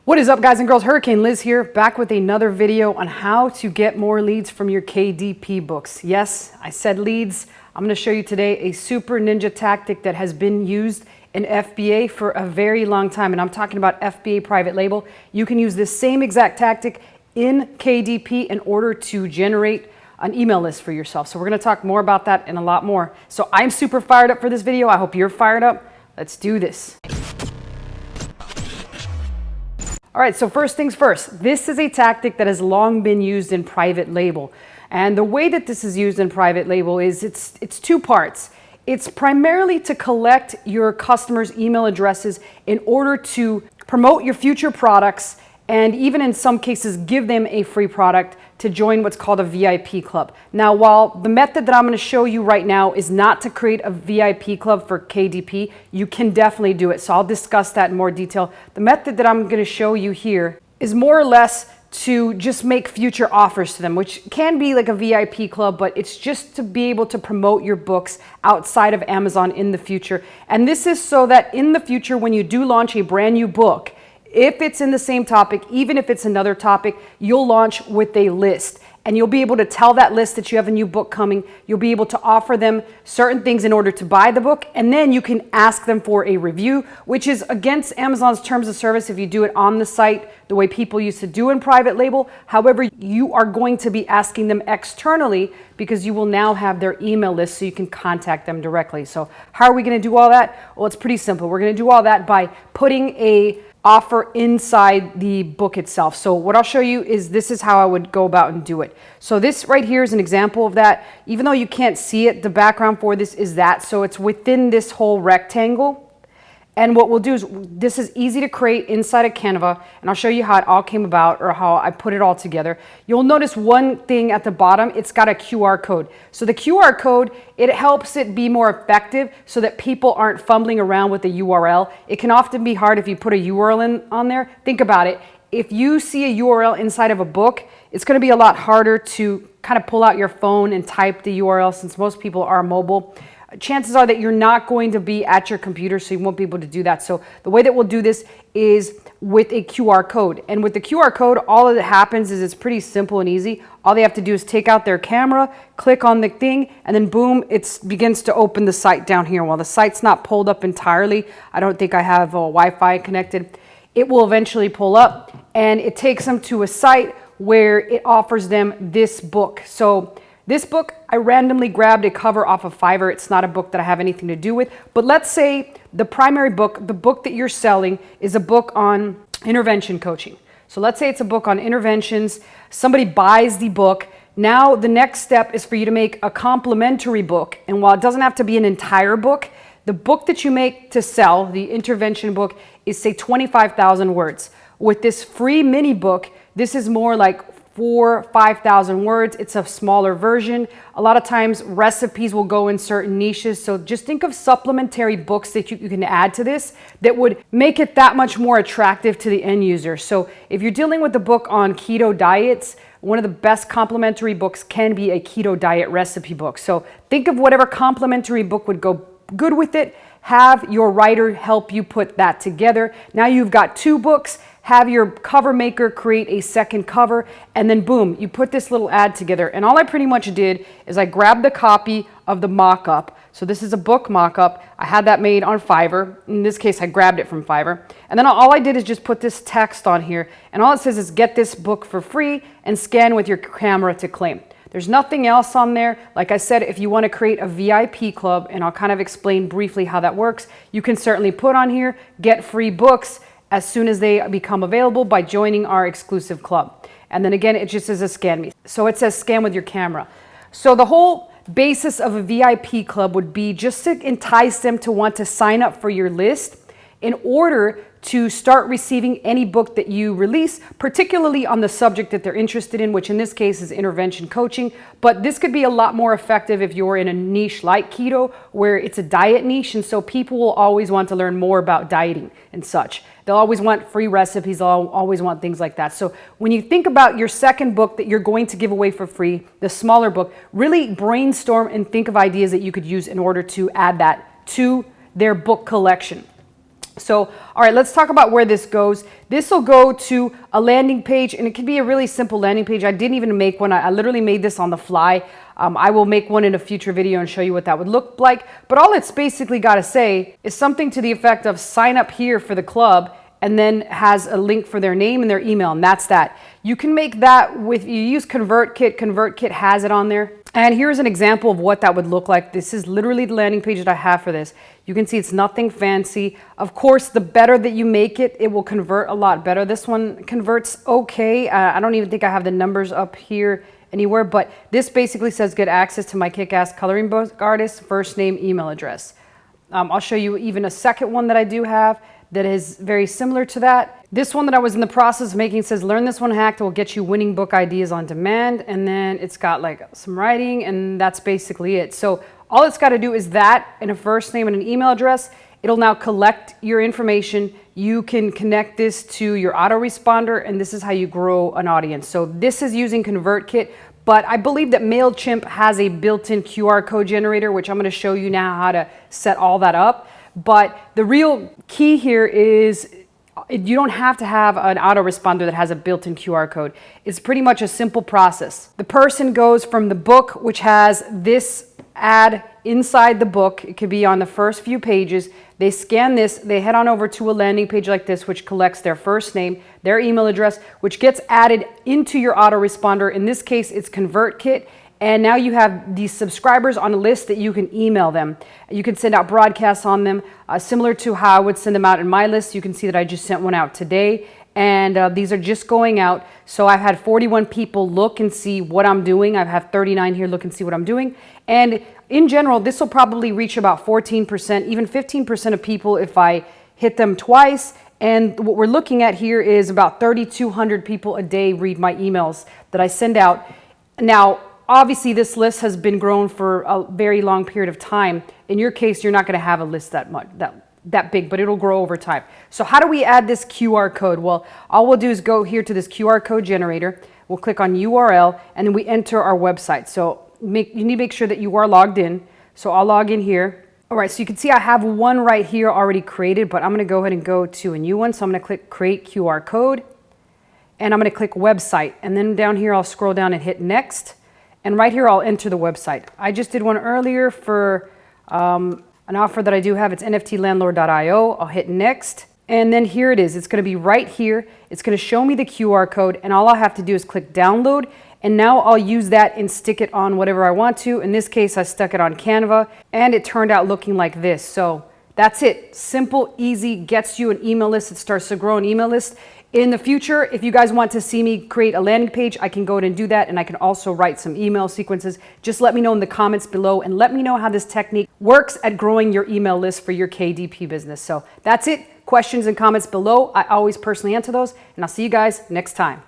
What is up, guys and girls? Hurricane Liz here, back with another video on how to get more leads from your KDP books. Yes, I said leads. I'm going to show you today a super ninja tactic that has been used in FBA for a very long time, and I'm talking about FBA private label. You can use this same exact tactic in KDP in order to generate an email list for yourself. So we're going to talk more about that and a lot more. So I'm super fired up for this video. I hope you're fired up. Let's do this. All right, so first things first, this is a tactic that has long been used in private label. And the way that this is used in private label is it's two parts. It's primarily to collect your customers' email addresses in order to promote your future products and even in some cases give them a free product to join what's called a VIP club. Now, while the method that I'm going to show you right now is not to create a VIP club for KDP, you can definitely do it. So I'll discuss that in more detail. The method that I'm going to show you here is more or less to just make future offers to them, which can be like a VIP club, but it's just to be able to promote your books outside of Amazon in the future. And this is so that in the future, when you do launch a brand new book, if it's in the same topic, even if it's another topic, you'll launch with a list and you'll be able to tell that list that you have a new book coming. You'll be able to offer them certain things in order to buy the book, and then you can ask them for a review, which is against Amazon's terms of service if you do it on the site the way people used to do in private label. However, you are going to be asking them externally because you will now have their email list so you can contact them directly. So how are we going to do all that? Well, it's pretty simple. We're going to do all that by putting a offer inside the book itself. So what I'll show you is this is how I would go about and do it. So this right here is an example of that. Even though you can't see it, the background for this is that. So it's within this whole rectangle. And what we'll do is, this is easy to create inside of Canva, and I'll show you how it all came about or how I put it all together. You'll notice one thing at the bottom, it's got a QR code. So the QR code, it helps it be more effective so that people aren't fumbling around with the URL. It can often be hard if you put a URL on there. Think about it. If you see a URL inside of a book, it's going to be a lot harder to kind of pull out your phone and type the URL since most people are mobile. Chances are that you're not going to be at your computer, so you won't be able to do that. So the way that we'll do this is with a QR code. And with the QR code, all that happens is it's pretty simple and easy. All they have to do is take out their camera, click on the thing, and then boom, it begins to open the site down here. While the site's not pulled up entirely, I don't think I have Wi-Fi connected, it will eventually pull up and it takes them to a site where it offers them this book. So this book, I randomly grabbed a cover off of Fiverr. It's not a book that I have anything to do with, but let's say the primary book, the book that you're selling is a book on intervention coaching. So let's say it's a book on interventions. Somebody buys the book. Now the next step is for you to make a complimentary book. And while it doesn't have to be an entire book, the book that you make to sell, the intervention book, is say 25,000 words. With this free mini book, this is more like 4,000 or 5,000 words. It's a smaller version. A lot of times recipes will go in certain niches. So just think of supplementary books that you can add to this that would make it that much more attractive to the end user. So if you're dealing with a book on keto diets, one of the best complementary books can be a keto diet recipe book. So think of whatever complementary book would go good with it. Have your writer help you put that together. Now you've got two books. Have your cover maker create a second cover, and then boom, you put this little ad together. And all I pretty much did is I grabbed the copy of the mock-up. So this is a book mock-up. I had that made on Fiverr. In this case, I grabbed it from Fiverr. And then all I did is just put this text on here. And all it says is get this book for free and scan with your camera to claim. There's nothing else on there. Like I said, if you want to create a VIP club, and I'll kind of explain briefly how that works, you can certainly put on here, get free books as soon as they become available by joining our exclusive club. And then again, it just says a scan me. So it says scan with your camera. So the whole basis of a VIP club would be just to entice them to want to sign up for your list in order to start receiving any book that you release, particularly on the subject that they're interested in, which in this case is intervention coaching. But this could be a lot more effective if you're in a niche like keto, where it's a diet niche, and so people will always want to learn more about dieting and such. They'll always want free recipes, they'll always want things like that. So when you think about your second book that you're going to give away for free, the smaller book, really brainstorm and think of ideas that you could use in order to add that to their book collection. So, all right, let's talk about where this goes. This will go to a landing page, and it can be a really simple landing page. I didn't even make one. I literally made this on the fly. I will make one in a future video and show you what that would look like. But all it's basically got to say is something to the effect of sign up here for the club, and then has a link for their name and their email, and that's that. You can make that with, you use ConvertKit. ConvertKit has it on there. And here's an example of what that would look like. This is literally the landing page that I have for this. You can see it's nothing fancy. Of course, the better that you make it, it will convert a lot better. This one converts okay. I don't even think I have the numbers up here anywhere, but this basically says get access to my kick-ass coloring book artist, first name, email address. I'll show you even a second one that I do have that is very similar to that. This one that I was in the process of making says, learn this one hack that will get you winning book ideas on demand. And then it's got like some writing, and that's basically it. So all it's got to do is that and a first name and an email address. It'll now collect your information. You can connect this to your autoresponder, and this is how you grow an audience. So this is using ConvertKit, but I believe that MailChimp has a built-in QR code generator, which I'm going to show you now how to set all that up. But the real key here is you don't have to have an autoresponder that has a built-in QR code. It's pretty much a simple process. The person goes from the book, which has this ad inside the book. It could be on the first few pages. They scan this, they head on over to a landing page like this, which collects their first name, their email address, which gets added into your autoresponder. In this case, it's ConvertKit. And now you have these subscribers on a list that you can email them. You can send out broadcasts on them, similar to how I would send them out in my list. You can see that I just sent one out today, and these are just going out. So I've had 41 people look and see what I'm doing. I've had 39 here look and see what I'm doing. And in general, this will probably reach about 14%, even 15% of people if I hit them twice. And what we're looking at here is about 3,200 people a day read my emails that I send out. Now, obviously, this list has been grown for a very long period of time. In your case, you're not going to have a list that big, but it'll grow over time. So how do we add this QR code? Well, all we'll do is go here to this QR code generator. We'll click on URL, and then we enter our website. So you need to make sure that you are logged in. So I'll log in here. All right, so you can see I have one right here already created, but I'm going to go ahead and go to a new one. So I'm going to click Create QR Code, and I'm going to click Website. And then down here, I'll scroll down and hit Next. And right here, I'll enter the website. I just did one earlier for an offer that I do have. It's nftlandlord.io. I'll hit next. And then here it is. It's going to be right here. It's going to show me the QR code. And all I have to do is click download. And now I'll use that and stick it on whatever I want to. In this case, I stuck it on Canva. And it turned out looking like this. So that's it. Simple, easy, gets you an email list. It starts to grow an email list. In the future, if you guys want to see me create a landing page, I can go ahead and do that, and I can also write some email sequences. Just let me know in the comments below, and let me know how this technique works at growing your email list for your KDP business. So that's it. Questions and comments below. I always personally answer those, and I'll see you guys next time.